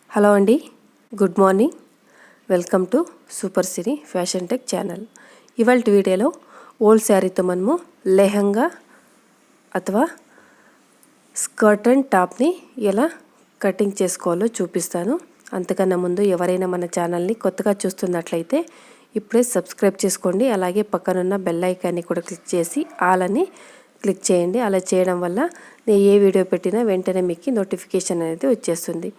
Hello అండి, good morning. Welcome to super Siri fashion tech channel. ఇవాళ వీడియోలో ఓల్డ్ శారీతో మనము లెహంగా అథవా స్కర్ట్ అండ్ టాప్ని ఎలా కటింగ్ చేసుకోవాలో చూపిస్తాను. అంతకన్నా ముందు ఎవరైనా మన ఛానల్ని కొత్తగా చూస్తున్నట్లయితే ఇప్పుడే సబ్స్క్రైబ్ చేసుకోండి. అలాగే పక్కనున్న బెల్ ఐకాన్ని కూడా క్లిక్ చేసి ఆల్ అని క్లిక్ చేయండి. అలా చేయడం వల్ల నేను ఏ వీడియో పెట్టినా వెంటనే మీకు నోటిఫికేషన్ అనేది వచ్చేస్తుంది.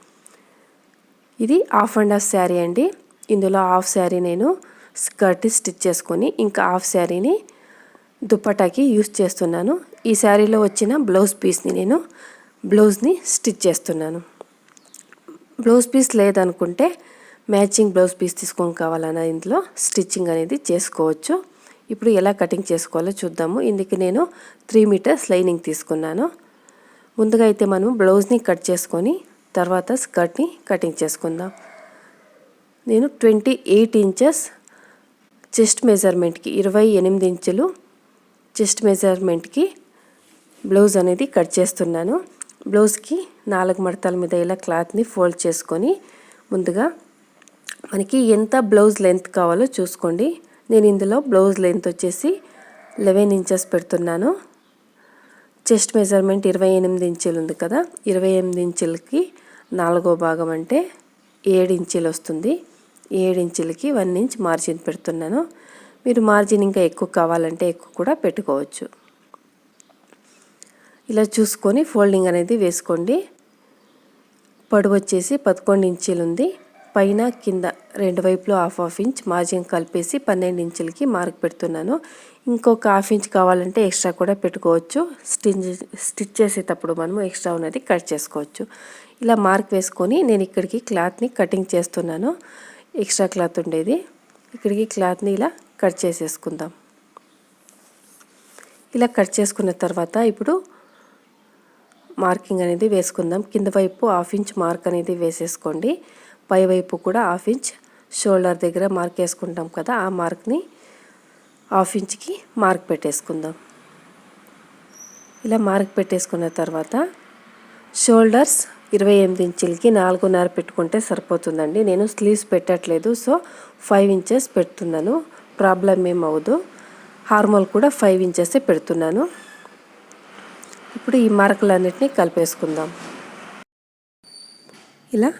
ఇది హాఫ్ అండ్ హాఫ్ శారీ అండి. ఇందులో హాఫ్ శారీ నేను స్కర్ట్ స్టిచ్ చేసుకొని ఇంకా హాఫ్ శారీని దుప్పటాకి యూస్ చేస్తున్నాను. ఈ శారీలో వచ్చిన బ్లౌజ్ పీస్ని నేను బ్లౌజ్ని స్టిచ్ చేస్తున్నాను. బ్లౌజ్ పీస్ లేదనుకుంటే మ్యాచింగ్ బ్లౌజ్ పీస్ తీసుకొని కావాలన్నా ఇందులో స్టిచ్చింగ్ అనేది చేసుకోవచ్చు. ఇప్పుడు ఎలా కటింగ్ చేసుకోవాలో చూద్దాము. ఇందుకు నేను 3 మీటర్స్ లైనింగ్ తీసుకున్నాను. ముందుగా అయితే మనం బ్లౌజ్ని కట్ చేసుకొని తర్వాత స్కర్ట్ని కటింగ్ చేసుకుందాం. నేను 28 ఇంచెస్ చెస్ట్ మెజర్మెంట్కి 28 ఇంచులు చెస్ట్ మెజర్మెంట్కి బ్లౌజ్ అనేది కట్ చేస్తున్నాను. బ్లౌజ్కి 4 మడతల మీద ఇలా క్లాత్ని ఫోల్డ్ చేసుకొని ముందుగా మనకి ఎంత బ్లౌజ్ లెంత్ కావాలో చూసుకోండి. నేను ఇందులో బ్లౌజ్ లెంత్ వచ్చేసి 11 ఇంచెస్ పెడుతున్నాను. చెస్ట్ మెజర్మెంట్ 28 ఇంచులు ఉంది కదా, 28 ఇంచులకి 4వ భాగం అంటే 7 ఇంచులు వస్తుంది. 7 ఇంచులకి 1 ఇంచ్ మార్జిన్ పెడుతున్నాను. మీరు మార్జిన్ ఇంకా ఎక్కువ కావాలంటే ఎక్కువ కూడా పెట్టుకోవచ్చు. ఇలా చూసుకొని ఫోల్డింగ్ అనేది వేసుకోండి. పొడవు వచ్చేసి 11 ఇంచులు ఉంది. పైన కింద రెండు వైపులో హాఫ్ ఇంచ్ మార్జిన్ కలిపేసి 12 ఇంచులకి మార్క్ పెడుతున్నాను. ఇంకొక హాఫ్ ఇంచ్ కావాలంటే ఎక్స్ట్రా కూడా పెట్టుకోవచ్చు. స్టిచ్ చేసేటప్పుడు మనము ఎక్స్ట్రా ఉన్నది కట్ చేసుకోవచ్చు. ఇలా మార్క్ వేసుకొని నేను ఇక్కడికి క్లాత్ని కటింగ్ చేస్తున్నాను. ఎక్స్ట్రా క్లాత్ ఉండేది ఇక్కడికి క్లాత్ని ఇలా కట్ చేసేసుకుందాం. ఇలా కట్ చేసుకున్న తర్వాత ఇప్పుడు మార్కింగ్ అనేది వేసుకుందాం. కింద వైపు హాఫ్ ఇంచ్ మార్క్ అనేది వేసేసుకోండి. పై వైపు కూడా హాఫ్ ఇంచ్ షోల్డర్ దగ్గర మార్క్ వేసుకుంటాం కదా, ఆ మార్క్ని హాఫ్ ఇంచ్కి మార్క్ పెట్టేసుకుందాం. ఇలా మార్క్ పెట్టేసుకున్న తర్వాత షోల్డర్స్ 28 ఇంచులకి 4.5 పెట్టుకుంటే సరిపోతుందండి. నేను స్లీవ్స్ పెట్టట్లేదు, సో 5 ఇంచెస్ పెడుతున్నాను. ప్రాబ్లం ఏం అవ్వదు. హార్మోల్ కూడా 5 ఇంచెసే పెడుతున్నాను. ఇప్పుడు ఈ మార్కులన్నిటినీ కలిపేసుకుందాం. ఇలా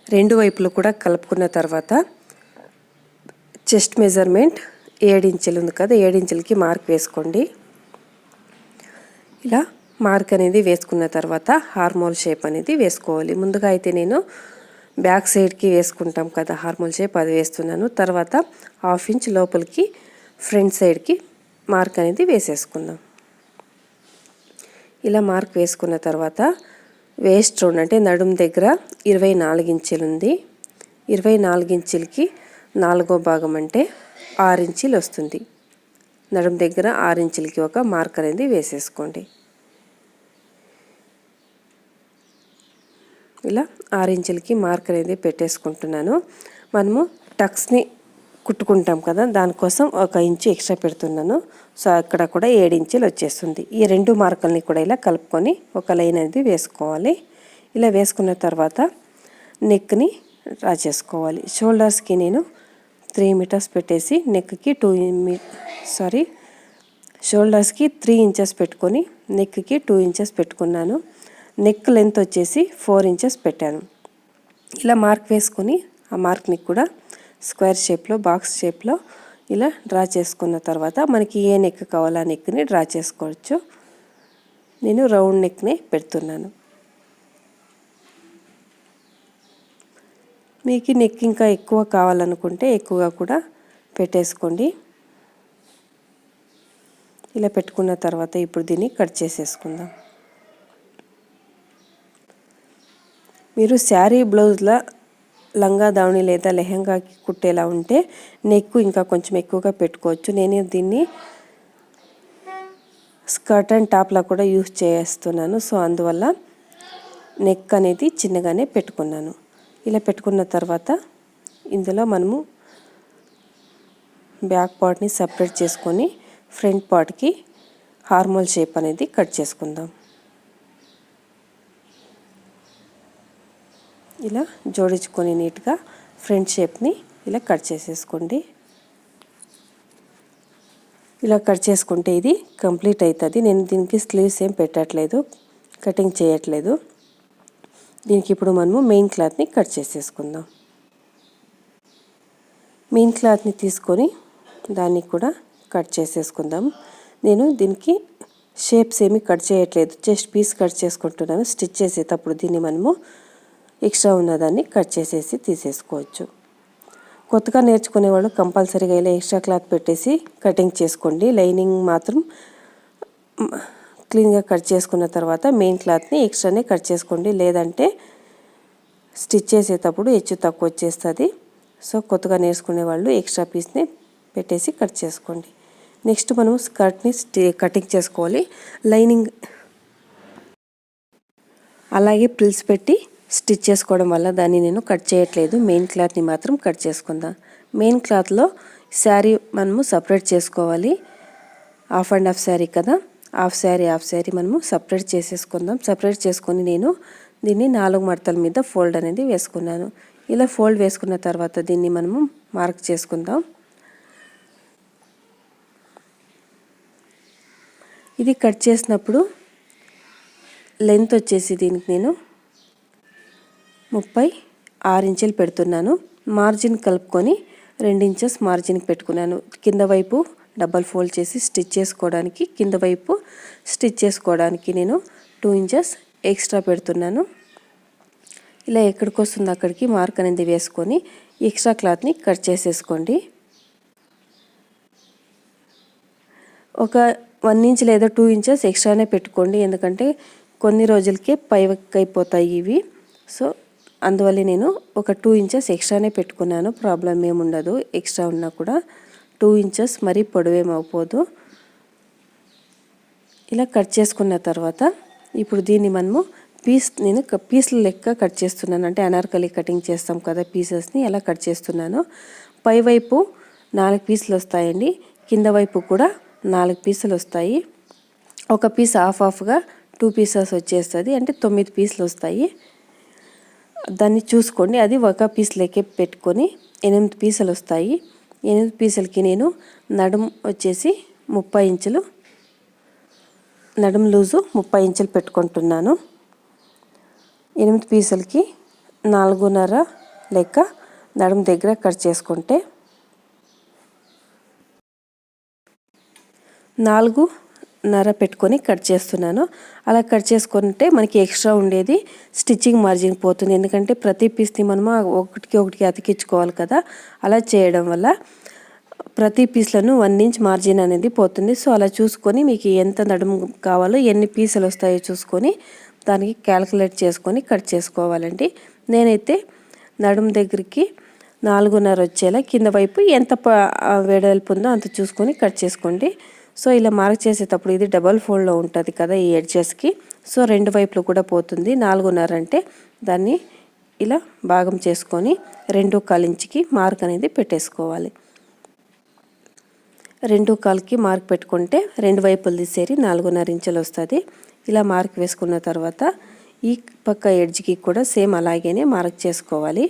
రెండు వైపులు కూడా కలుపుకున్న తర్వాత చెస్ట్ మెజర్మెంట్ 7 ఇంచులు ఉంది కదా, 7 ఇంచులకి మార్క్ వేసుకోండి. ఇలా మార్క్ అనేది వేసుకున్న తర్వాత హార్మోల్ షేప్ అనేది వేసుకోవాలి. ముందుగా అయితే నేను బ్యాక్ సైడ్కి వేసుకుంటాం కదా హార్మోల్ షేప్, అది వేస్తున్నాను. తర్వాత హాఫ్ ఇంచ్ లోపలికి ఫ్రంట్ సైడ్కి మార్క్ అనేది వేసేసుకుందాం. ఇలా మార్క్ వేసుకున్న తర్వాత వేస్ట్ రౌండ్ అంటే నడుము దగ్గర 24 ఇంచులు ఉంది. 24 ఇంచులకి 4వ భాగం అంటే 6 ఇంచులు వస్తుంది. నడుము దగ్గర 6 ఇంచులకి ఒక మార్క్ అనేది వేసేసుకోండి. ఇలా 6 ఇంచులకి మార్క్ అనేది పెట్టేసుకుంటున్నాను. మనము టక్స్ని కుట్టుకుంటాం కదా, దానికోసం 1 ఇంచు ఎక్స్ట్రా పెడుతున్నాను. సో అక్కడ కూడా 7 ఇంచులు వచ్చేస్తుంది. ఈ రెండు మార్కుల్ని కూడా ఇలా కలుపుకొని ఒక లైన్ అనేది వేసుకోవాలి. ఇలా వేసుకున్న తర్వాత నెక్ని డ్రా చేసుకోవాలి. షోల్డర్స్కి నేను 3 మీటర్స్ పెట్టేసి నెక్కి షోల్డర్స్కి 3 ఇంచెస్ పెట్టుకొని నెక్కి 2 ఇంచెస్ పెట్టుకున్నాను. నెక్ లెంత్ వచ్చేసి 4 ఇంచెస్ పెట్టాను. ఇలా మార్క్ వేసుకొని ఆ మార్క్ని కూడా స్క్వేర్ షేప్లో బాక్స్ షేప్లో ఇలా డ్రా చేసుకున్న తర్వాత మనకి ఏ నెక్ కావాలో ఆ నెక్ని డ్రా చేసుకోవచ్చు. నేను రౌండ్ నెక్నే పెడుతున్నాను. మీకు నెక్ ఇంకా ఎక్కువ కావాలనుకుంటే ఎక్కువగా కూడా పెట్టేసుకోండి. ఇలా పెట్టుకున్న తర్వాత ఇప్పుడు దీన్ని కట్ చేసేసుకుందాం. మీరు శారీ బ్లౌజ్ల లంగా దావణి లేదా లెహంగాకి కుట్టేలా ఉంటే నెక్ ఇంకా కొంచెం ఎక్కువగా పెట్టుకోవచ్చు. నేను దీన్ని స్కర్ట్ అండ్ టాప్లా కూడా యూస్ చేస్తున్నాను. సో అందువల్ల నెక్ అనేది చిన్నగానే పెట్టుకున్నాను. ఇలా పెట్టుకున్న తర్వాత ఇందులో మనము బ్యాక్ పార్ట్ని సపరేట్ చేసుకొని ఫ్రంట్ పార్ట్కి హార్మోల్ షేప్ అనేది కట్ చేసుకుందాం. ఇలా జోడించుకొని నీట్గా ఫ్రంట్ షేప్ని ఇలా కట్ చేసేసుకోండి. ఇలా కట్ చేసుకుంటే ఇది కంప్లీట్ అవుతుంది. నేను దీనికి స్లీవ్స్ ఏం పెట్టట్లేదు, కటింగ్ చేయట్లేదు. దీనికి ఇప్పుడు మనము మెయిన్ క్లాత్ని కట్ చేసేసుకుందాం. మెయిన్ క్లాత్ని తీసుకొని దాన్ని కూడా కట్ చేసేసుకుందాం. నేను దీనికి షేప్స్ ఏమీ కట్ చేయట్లేదు, జస్ట్ పీస్ కట్ చేసుకుంటున్నాను. స్టిచ్ చేసేటప్పుడు దీన్ని మనము ఎక్స్ట్రా ఉన్నదాన్ని కట్ చేసేసి తీసేసుకోవచ్చు. కొత్తగా నేర్చుకునే వాళ్ళు కంపల్సరీగా ఇలా ఎక్స్ట్రా క్లాత్ పెట్టేసి కటింగ్ చేసుకోండి. లైనింగ్ మాత్రం క్లీన్గా కట్ చేసుకున్న తర్వాత మెయిన్ క్లాత్ని ఎక్స్ట్రానే కట్ చేసుకోండి, లేదంటే స్టిచ్ చేసేటప్పుడు హెచ్చు తక్కువ వచ్చేస్తుంది. సో కొత్తగా నేర్చుకునే వాళ్ళు ఎక్స్ట్రా పీస్ని పెట్టేసి కట్ చేసుకోండి. నెక్స్ట్ మనం స్కర్ట్ని కటింగ్ చేసుకోవాలి. లైనింగ్ అలాగే ప్రిల్స్ పెట్టి స్టిచ్ చేసుకోవడం వల్ల దాన్ని నేను కట్ చేయట్లేదు, మెయిన్ క్లాత్ని మాత్రం కట్ చేసుకుందాం. మెయిన్ క్లాత్లో శారీ మనము సపరేట్ చేసుకోవాలి. హాఫ్ అండ్ హాఫ్ శారీ కదా, హాఫ్ శారీ మనము సపరేట్ చేసేసుకుందాం. సపరేట్ చేసుకొని నేను దీన్ని 4 మడతల మీద ఫోల్డ్ అనేది వేసుకున్నాను. ఇలా ఫోల్డ్ వేసుకున్న తర్వాత దీన్ని మనము మార్క్ చేసుకుందాం. ఇది కట్ చేసినప్పుడు లెంత్ వచ్చేసి దీనికి నేను 36 ఇంచులు పెడుతున్నాను. మార్జిన్ కలుపుకొని 2 ఇంచెస్ మార్జిన్కి పెట్టుకున్నాను. కింద వైపు డబల్ ఫోల్డ్ చేసి స్టిచ్ చేసుకోవడానికి, కింద వైపు స్టిచ్ చేసుకోవడానికి నేను 2 ఇంచెస్ ఎక్స్ట్రా పెడుతున్నాను. ఇలా ఎక్కడికి వస్తుందో అక్కడికి మార్క్ అనేది వేసుకొని ఎక్స్ట్రా క్లాత్ని కట్ చేసేసుకోండి. ఒక 1 ఇంచ్ లేదా 2 ఇంచెస్ ఎక్స్ట్రానే పెట్టుకోండి, ఎందుకంటే కొన్ని రోజులకే పైవైపోతాయి ఇవి. సో అందువల్ల నేను ఒక 2 ఇంచెస్ ఎక్స్ట్రానే పెట్టుకున్నాను. ప్రాబ్లం ఏముండదు, ఎక్స్ట్రా ఉన్నా కూడా 2 ఇంచెస్ మరీ పొడవేమవుపోదు. ఇలా కట్ చేసుకున్న తర్వాత ఇప్పుడు దీన్ని మనము నేను పీసుల లెక్క కట్ చేస్తున్నాను. అంటే అనార్కలి కటింగ్ చేస్తాం కదా, పీసెస్ని ఎలా కట్ చేస్తున్నాను. పైవైపు 4 పీసులు వస్తాయండి, కింద వైపు కూడా 4 పీసులు వస్తాయి. ఒక పీస్ హాఫ్గా 2 పీసెస్ వచ్చేస్తుంది, అంటే 9 పీసులు వస్తాయి. దాన్ని చూసుకోండి. అది ఒక పీస్ లెక్క పెట్టుకొని 8 పీసులు వస్తాయి. 8 పీసులకి నేను నడుము వచ్చేసి 30 ఇంచులు, నడుము లూజు 30 ఇంచులు పెట్టుకుంటున్నాను. 8 పీసులకి 4.5 లెక్క నడుము దగ్గర కట్ చేసుకుంటే 4.5 పెట్టుకొని కట్ చేస్తున్నాను. అలా కట్ చేసుకుంటే మనకి ఎక్స్ట్రా ఉండేది స్టిచ్చింగ్ మార్జిన్ పోతుంది, ఎందుకంటే ప్రతి పీస్ని మనము ఒకటికి అతికించుకోవాలి కదా. అలా చేయడం వల్ల ప్రతి పీస్లను 1 ఇంచ్ మార్జిన్ అనేది పోతుంది. సో అలా చూసుకొని మీకు ఎంత నడుము కావాలో, ఎన్ని పీసులు వస్తాయో చూసుకొని దానికి క్యాలిక్యులేట్ చేసుకొని కట్ చేసుకోవాలండి. నేనైతే నడుము దగ్గరికి 4.5 వచ్చేలా కింద వైపు ఎంత వెడల్పు ఉందో అంత చూసుకొని కట్ చేసుకోండి. సో ఇలా మార్క్ చేసేటప్పుడు ఇది డబల్ ఫోల్డ్లో ఉంటుంది కదా ఈ ఎడ్జెస్కి, సో 2 వైపులు కూడా పోతుంది. 4.5 అంటే దాన్ని ఇలా భాగం చేసుకొని 2.25 ఇంచుకి మార్క్ అనేది పెట్టేసుకోవాలి. 2.25కి మార్క్ పెట్టుకుంటే 2 వైపులు తీసేరి 4.5 ఇంచులు వస్తుంది. ఇలా మార్క్ వేసుకున్న తర్వాత ఈ పక్క ఎడ్జ్కి కూడా సేమ్ అలాగేనే మార్క్ చేసుకోవాలి.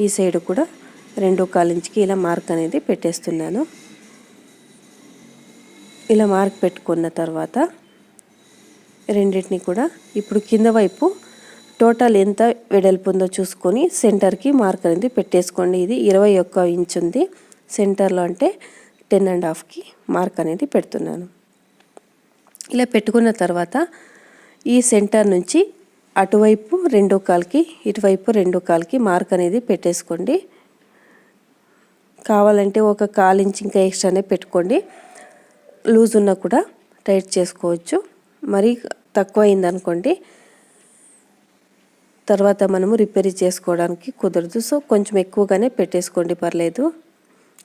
ఈ సైడ్ కూడా 2.25 ఇంచుకి ఇలా మార్క్ అనేది పెట్టేస్తున్నాను. ఇలా మార్క్ పెట్టుకున్న తర్వాత రెండింటిని కూడా ఇప్పుడు కింద వైపు టోటల్ ఎంత వెడల్పు ఉందో చూసుకొని సెంటర్కి మార్క్ అనేది పెట్టేసుకోండి. ఇది 21 ఇంచ్ ఉంది, సెంటర్లో అంటే 10.5కి మార్క్ అనేది పెడుతున్నాను. ఇలా పెట్టుకున్న తర్వాత ఈ సెంటర్ నుంచి అటువైపు 2.25కి, ఇటువైపు 2.25కి మార్క్ అనేది పెట్టేసుకోండి. కావాలంటే ఒక 1/4 ఇంచ్ ఇంకా ఎక్స్ట్రానే పెట్టుకోండి. లూజ్ ఉన్నా కూడా టైట్ చేసుకోవచ్చు. మరి తక్కువ అయిందనుకోండి తర్వాత మనము రిపేర్ చేసుకోవడానికి కుదరదు. సో కొంచెం ఎక్కువగానే పెట్టేసుకోండి, పర్లేదు.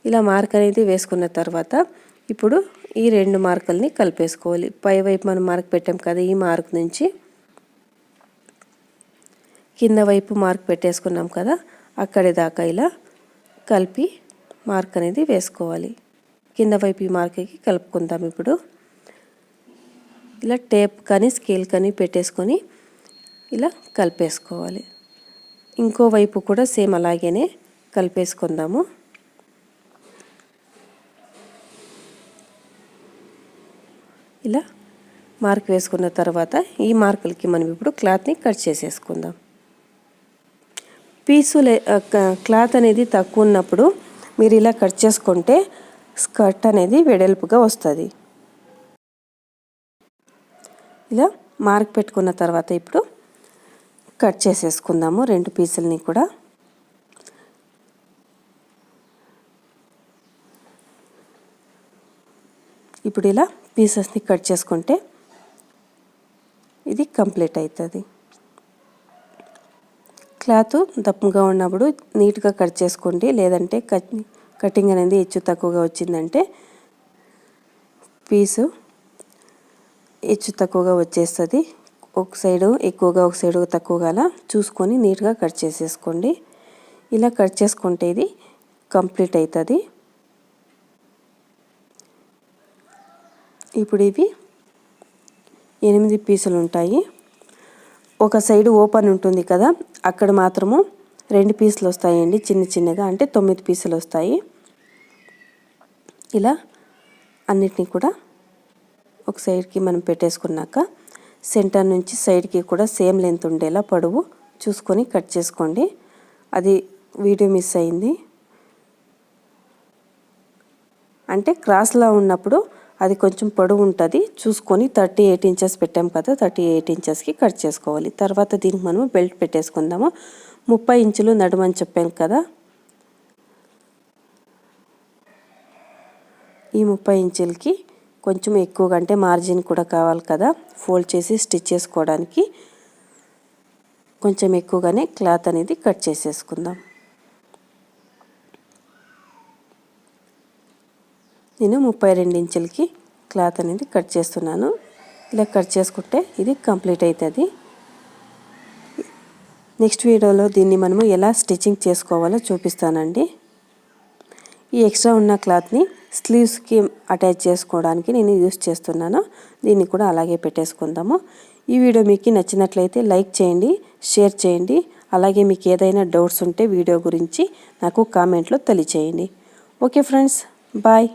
ఇలా మార్క్ అనేది వేసుకున్న తర్వాత ఇప్పుడు ఈ 2 మార్కుల్ని కలిపేసుకోవాలి. పై వైపు మనం మార్క్ పెట్టాం కదా, ఈ మార్క్ నుంచి కింద వైపు మార్క్ పెట్టేసుకున్నాం కదా, అక్కడి దాకా ఇలా కలిపి మార్క్ అనేది వేసుకోవాలి. కింద వైపు ఈ మార్క్కి కలుపుకుందాం. ఇప్పుడు ఇలా టేప్ కానీ స్కేల్ కానీ పెట్టేసుకొని ఇలా కలిపేసుకోవాలి. ఇంకో వైపు కూడా సేమ్ అలాగేనే కలిపేసుకుందాము. ఇలా మార్క్ వేసుకున్న తర్వాత ఈ మార్కులకి మనం ఇప్పుడు క్లాత్ని కట్ చేసేసుకుందాం. క్లాత్ అనేది తక్కువ ఉన్నప్పుడు మీరు ఇలా కట్ చేసుకుంటే స్కర్ట్ అనేది వెడల్పుగా వస్తుంది. ఇలా మార్క్ పెట్టుకున్న తర్వాత ఇప్పుడు కట్ చేసేసుకుందాము 2 పీసులని కూడా. ఇప్పుడు ఇలా పీసెస్ని కట్ చేసుకుంటే ఇది కంప్లీట్ అవుతుంది. క్లాత్ దప్పగా ఉన్నప్పుడు నీట్గా కట్ చేసుకోండి. లేదంటే కటింగ్ అనేది హెచ్చు తక్కువగా వచ్చిందంటే పీసు హెచ్చు తక్కువగా వచ్చేస్తుంది. ఒక సైడు ఎక్కువగా ఒక సైడు తక్కువగా అలా చూసుకొని నీట్గా కట్ చేసేసుకోండి. ఇలా కట్ చేసుకుంటే ఇది కంప్లీట్ అవుతుంది. ఇప్పుడు ఇవి 8 పీసులు ఉంటాయి. ఒక సైడు ఓపెన్ ఉంటుంది కదా, అక్కడ మాత్రము 2 పీసులు వస్తాయండి చిన్నగా, అంటే 9 పీసులు వస్తాయి. ఇలా అన్నిటినీ కూడా ఒక సైడ్కి మనం పెట్టేసుకున్నాక సెంటర్ నుంచి సైడ్కి కూడా సేమ్ లెంత్ ఉండేలా పొడవు చూసుకొని కట్ చేసుకోండి. అది వీడియో మిస్ అయింది. అంటే క్రాస్లా ఉన్నప్పుడు అది కొంచెం పొడవు ఉంటుంది, చూసుకొని 38 ఇంచెస్ పెట్టాం కదా, 38 ఇంచెస్కి కట్ చేసుకోవాలి. తర్వాత దీనికి మనము బెల్ట్ పెట్టేసుకుందాము. 30 ఇంచులు నడుమని చెప్పాం కదా, ఈ 30 ఇంచులకి కొంచెం ఎక్కువగా, అంటే మార్జిన్ కూడా కావాలి కదా ఫోల్డ్ చేసి స్టిచ్ చేసుకోవడానికి, కొంచెం ఎక్కువగానే క్లాత్ అనేది కట్ చేసేసుకుందాం. నేను 32 ఇంచులకి క్లాత్ అనేది కట్ చేస్తున్నాను. ఇలా కట్ చేసుకుంటే ఇది కంప్లీట్ అవుతుంది. నెక్స్ట్ వీడియోలో దీన్ని మనము ఎలా స్టిచ్చింగ్ చేసుకోవాలో చూపిస్తానండి. ఈ ఎక్స్ట్రా ఉన్న క్లాత్ని స్లీవ్స్కి అటాచ్ చేసుకోవడానికి నేను యూస్ చేస్తున్నాను. దీన్ని కూడా అలాగే పెట్టేసుకుందాము. ఈ వీడియో మీకు నచ్చినట్లయితే లైక్ చేయండి, షేర్ చేయండి. అలాగే మీకు ఏదైనా డౌట్స్ ఉంటే వీడియో గురించి నాకు కామెంట్లో తెలియచేయండి. Okay friends, bye.